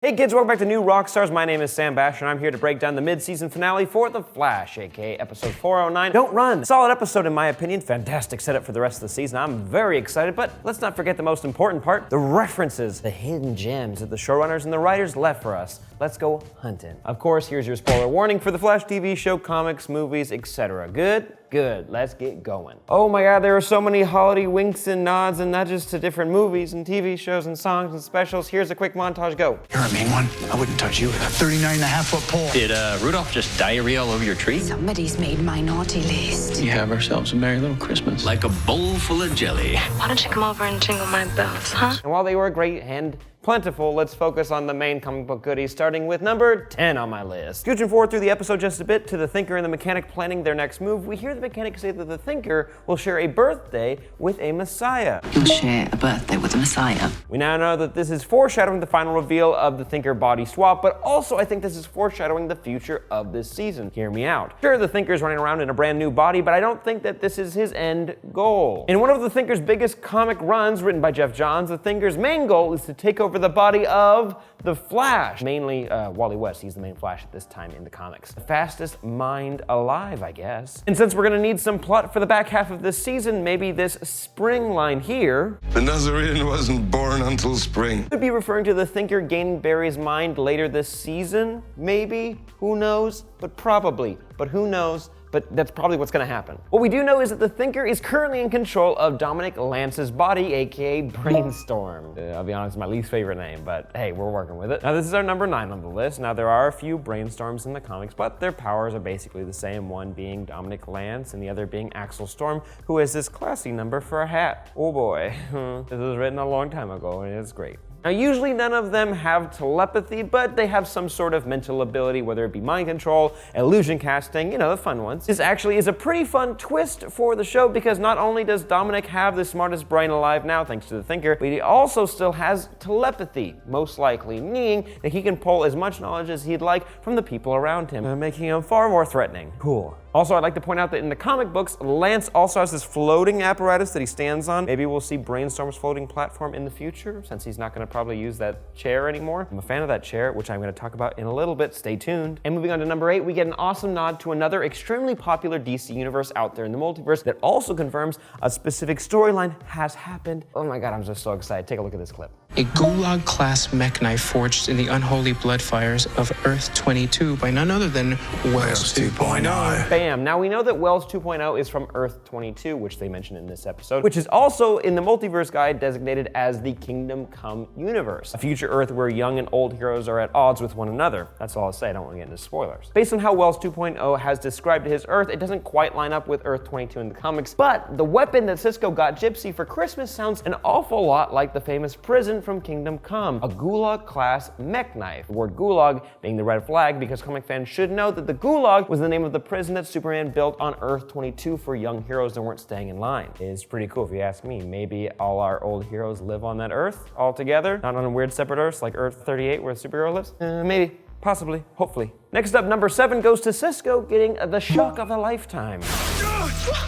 Hey kids, welcome back to New Rockstars. My name is Sam Bashor, and I'm here to break down the mid-season finale for The Flash, aka episode 409. Don't run! Solid episode in my opinion, fantastic setup for the rest of the season. I'm very excited, but let's not forget the most important part, the references, the hidden gems that the showrunners and the writers left for us. Let's go hunting. Of course, here's your spoiler warning for The Flash TV show, comics, movies, etc. Good? Good, let's get going. Oh my god, there are so many holiday winks and nods, and not just to different movies and TV shows and songs and specials. Here's a quick montage, go. You're a mean one. I wouldn't touch you with a 39.5-foot pole. Did Rudolph just diarrhea all over your tree? Somebody's made my naughty list. We have ourselves a merry little Christmas. Like a bowl full of jelly. Why don't you come over and jingle my bells, huh? And while they were great and plentiful, let's focus on the main comic book goodies, starting with number 10 on my list. Scooching forward through the episode just a bit to the Thinker and the Mechanic planning their next move, we hear the Mechanic say that the Thinker will share a birthday with a Messiah. You'll share a birthday with a Messiah. We now know that this is foreshadowing the final reveal of the Thinker body swap, but also I think this is foreshadowing the future of this season. Hear me out. Sure, the Thinker's running around in a brand new body, but I don't think that this is his end goal. In one of the Thinker's biggest comic runs, written by Jeff Johns, the Thinker's main goal is to take over the body of the Flash. Mainly Wally West, he's the main Flash at this time in the comics. The fastest mind alive, I guess. And since we're gonna need some plot for the back half of this season, maybe this spring line here, the Nazarene wasn't born until spring, could be referring to the Thinker gaining Barry's mind later this season. Maybe, who knows, but probably, but who knows. But that's probably what's gonna happen. What we do know is that the Thinker is currently in control of Dominic Lance's body, aka Brainstorm. I'll be honest, it's my least favorite name, but hey, we're working with it. Now this is our number 9 on the list. Now there are a few Brainstorms in the comics, but their powers are basically the same, one being Dominic Lanse and the other being Axel Storm, who has this classy number for a hat. Oh boy, this was written a long time ago and it's great. Now, usually none of them have telepathy, but they have some sort of mental ability, whether it be mind control, illusion casting, you know, the fun ones. This actually is a pretty fun twist for the show because not only does Dominic have the smartest brain alive now, thanks to the Thinker, but he also still has telepathy, most likely, meaning that he can pull as much knowledge as he'd like from the people around him, making him far more threatening. Cool. Also, I'd like to point out that in the comic books, Lance also has this floating apparatus that he stands on. Maybe we'll see Brainstorm's floating platform in the future, since he's not gonna probably use that chair anymore. I'm a fan of that chair, which I'm gonna talk about in a little bit. Stay tuned. And moving on to number 8, we get an awesome nod to another extremely popular DC universe out there in the multiverse that also confirms a specific storyline has happened. Oh my god, I'm just so excited. Take a look at this clip. A gulag-class mech knife forged in the unholy blood fires of Earth 22 by none other than Wells 2.0. Bam! Now we know that Wells 2.0 is from Earth 22, which they mentioned in this episode, which is also in the multiverse guide designated as the Kingdom Come universe, a future Earth where young and old heroes are at odds with one another. That's all I'll say, I don't want to get into spoilers. Based on how Wells 2.0 has described his Earth, it doesn't quite line up with Earth 22 in the comics, but the weapon that Cisco got Gypsy for Christmas sounds an awful lot like the famous prison from Kingdom Come, a gulag-class mech knife. The word gulag being the red flag because comic fans should know that the gulag was the name of the prison that Superman built on Earth 22 for young heroes that weren't staying in line. It's pretty cool if you ask me. Maybe all our old heroes live on that Earth all together, not on a weird separate Earth like Earth 38 where Supergirl lives. Maybe, possibly, hopefully. Next up, number 7 goes to Cisco getting the shock of a lifetime.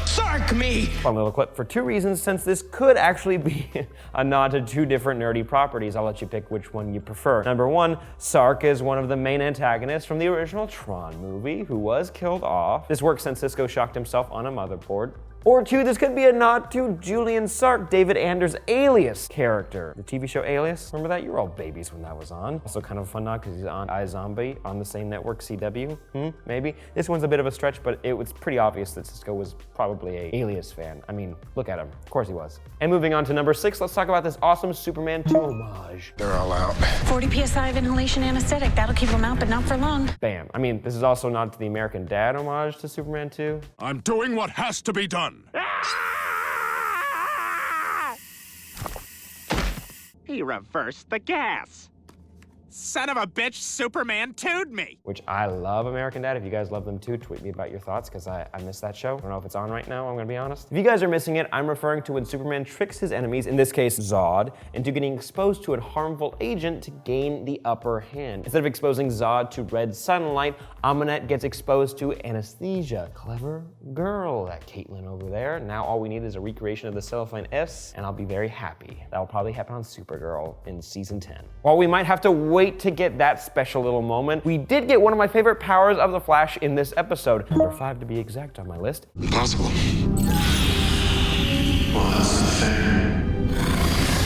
Sark me! Fun little clip for 2 reasons, since this could actually be a nod to 2 different nerdy properties. I'll let you pick which one you prefer. Number 1, Sark is one of the main antagonists from the original Tron movie, who was killed off. This works since Cisco shocked himself on a motherboard. Or 2, this could be a nod to Julian Sark, David Anders' Alias character. The TV show Alias, remember that? You were all babies when that was on. Also kind of a fun nod because he's on iZombie on the same network, CW, maybe. This one's a bit of a stretch, but it was pretty obvious that Cisco was probably a Alias fan. I mean, look at him, of course he was. And moving on to number 6, let's talk about this awesome Superman 2 homage. they're all out. 40 psi of inhalation anesthetic. That'll keep them out, but not for long. Bam. I mean, this is also a nod to the American Dad homage to Superman 2. I'm doing what has to be done. He reversed the gas. Son of a bitch, Superman 2'd me. Which I love American Dad. If you guys love them too, tweet me about your thoughts because I missed that show. I don't know if it's on right now, I'm gonna be honest. If you guys are missing it, I'm referring to when Superman tricks his enemies, in this case Zod, into getting exposed to a harmful agent to gain the upper hand. Instead of exposing Zod to red sunlight, Amunet gets exposed to anesthesia. Clever girl, that Caitlin over there. Now all we need is a recreation of the cellophane S, and I'll be very happy. That'll probably happen on Supergirl in season 10. While we might have to wait wait to get that special little moment. We did get one of my favorite powers of the Flash in this episode. Number 5 to be exact on my list. Impossible. Well, that's the thing.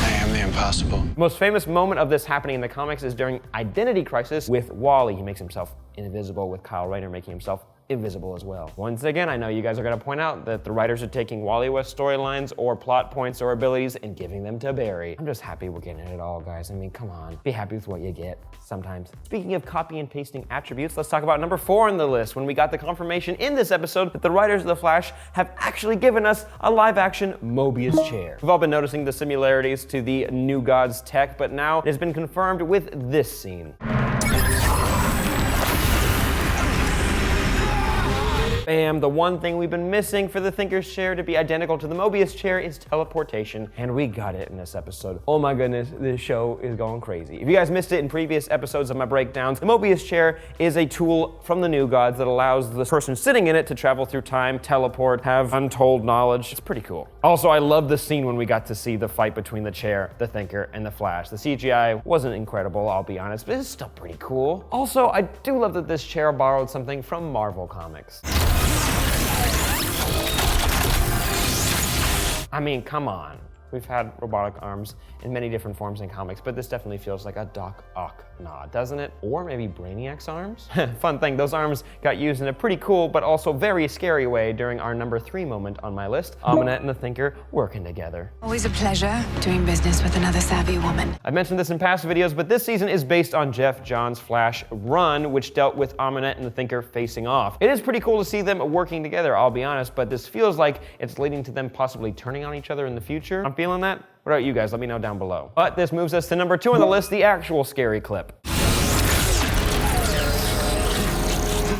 I am the impossible. The most famous moment of this happening in the comics is during Identity Crisis with Wally. He makes himself invisible, with Kyle Rayner making himself invisible as well. Once again, I know you guys are gonna point out that the writers are taking Wally West storylines or plot points or abilities and giving them to Barry. I'm just happy we're getting it all, guys. I mean, come on. Be happy with what you get sometimes. Speaking of copy and pasting attributes, let's talk about number 4 on the list, when we got the confirmation in this episode that the writers of The Flash have actually given us a live-action Mobius chair. We've all been noticing the similarities to the New Gods tech, but now it has been confirmed with this scene. Bam, the one thing we've been missing for the Thinker's chair to be identical to the Mobius chair is teleportation, and we got it in this episode. Oh my goodness, this show is going crazy. If you guys missed it in previous episodes of my breakdowns, the Mobius chair is a tool from the New Gods that allows the person sitting in it to travel through time, teleport, have untold knowledge. It's pretty cool. Also, I love the scene when we got to see the fight between the chair, the Thinker, and the Flash. The CGI wasn't incredible, I'll be honest, but it's still pretty cool. Also, I do love that this chair borrowed something from Marvel Comics. I mean, come on. We've had robotic arms in many different forms in comics, but this definitely feels like a Doc Ock nod, doesn't it? Or maybe Brainiac's arms? Fun thing, those arms got used in a pretty cool but also very scary way during our number 3 moment on my list, Amunet and the Thinker working together. Always a pleasure doing business with another savvy woman. I mentioned this in past videos, but this season is based on Jeff Johns' Flash run, which dealt with Amunet and the Thinker facing off. It is pretty cool to see them working together, I'll be honest, but this feels like it's leading to them possibly turning on each other in the future. I'm feeling that. What about you guys? Let me know down below. But this moves us to number 2 on the list, the actual scary clip.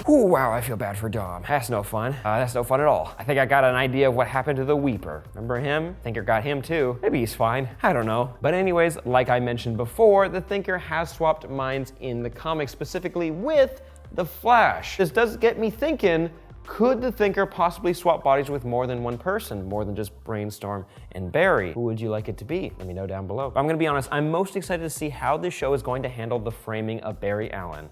Ooh, wow, I feel bad for Dom. That's no fun. That's no fun at all. I think I got an idea of what happened to the Weeper. Remember him? Thinker got him too. Maybe he's fine. I don't know. But anyways, like I mentioned before, the Thinker has swapped minds in the comics, specifically with the Flash. This does get me thinking, could the Thinker possibly swap bodies with more than one person, more than just Brainstorm and Barry? Who would you like it to be? Let me know down below. But I'm gonna be honest, I'm most excited to see how this show is going to handle the framing of Barry Allen.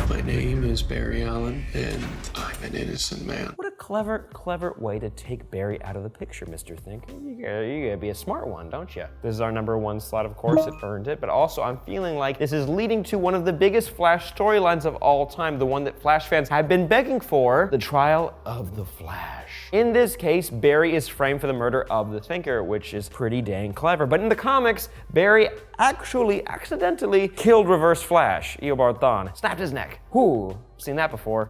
My name is Barry Allen, and I'm an innocent man. What a clever way to take Barry out of the picture, Mr. Thinker. You gotta be a smart one, don't you? This is our number 1 slot, of course, it earned it, but also I'm feeling like this is leading to one of the biggest Flash storylines of all time, the one that Flash fans have been begging for, the trial of the Flash. In this case, Barry is framed for the murder of the Thinker, which is pretty dang clever, but in the comics, Barry actually accidentally killed Reverse Flash, Eobard Thawne, snapped his neck. Whoo, seen that before.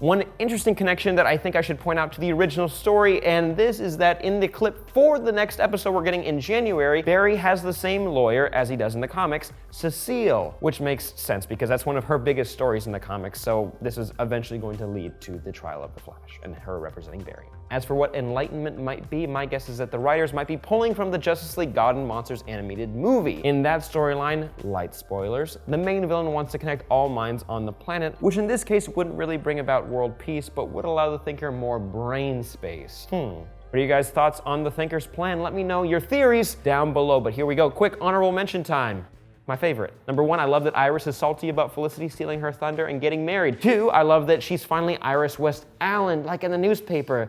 One interesting connection that I think I should point out to the original story, and this is that in the clip for the next episode we're getting in January, Barry has the same lawyer as he does in the comics, Cecile, which makes sense because that's one of her biggest stories in the comics, so this is eventually going to lead to the trial of the Flash and her representing Barry. As for what enlightenment might be, my guess is that the writers might be pulling from the Justice League God and Monsters animated movie. In that storyline, light spoilers, the main villain wants to connect all minds on the planet, which in this case wouldn't really bring about world peace, but would allow the Thinker more brain space. What are you guys' thoughts on the Thinker's plan? Let me know your theories down below, but here we go. Quick honorable mention time. My favorite. Number 1, I love that Iris is salty about Felicity stealing her thunder and getting married. 2, I love that she's finally Iris West Allen, like in the newspaper.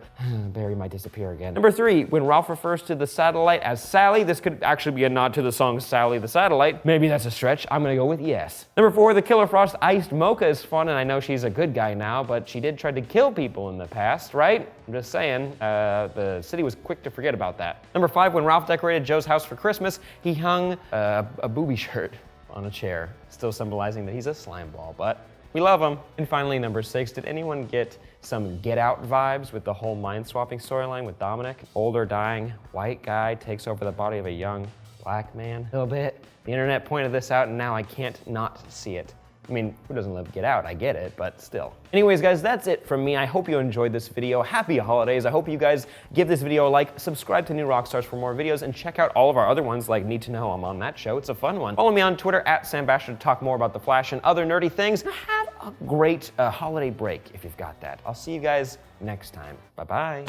Barry might disappear again. Number 3, when Ralph refers to the satellite as Sally, this could actually be a nod to the song Sally the Satellite. Maybe that's a stretch. I'm gonna go with yes. Number 4, the Killer Frost iced mocha is fun, and I know she's a good guy now, but she did try to kill people in the past, right? I'm just saying, the city was quick to forget about that. Number 5, when Ralph decorated Joe's house for Christmas, he hung a booby shirt on a chair, still symbolizing that he's a slime ball, but we love him. And finally, number 6, did anyone get some Get Out vibes with the whole mind-swapping storyline with Dominic? Older, dying, white guy takes over the body of a young black man. A little bit. The internet pointed this out, and now I can't not see it. I mean, who doesn't love Get Out? I get it, but still. Anyways, guys, that's it from me. I hope you enjoyed this video. Happy holidays. I hope you guys give this video a like, subscribe to New Rockstars for more videos, and check out all of our other ones like Need to Know. I'm on that show. It's a fun one. Follow me on Twitter at Sam Bashor to talk more about The Flash and other nerdy things. Have a great holiday break if you've got that. I'll see you guys next time. Bye-bye.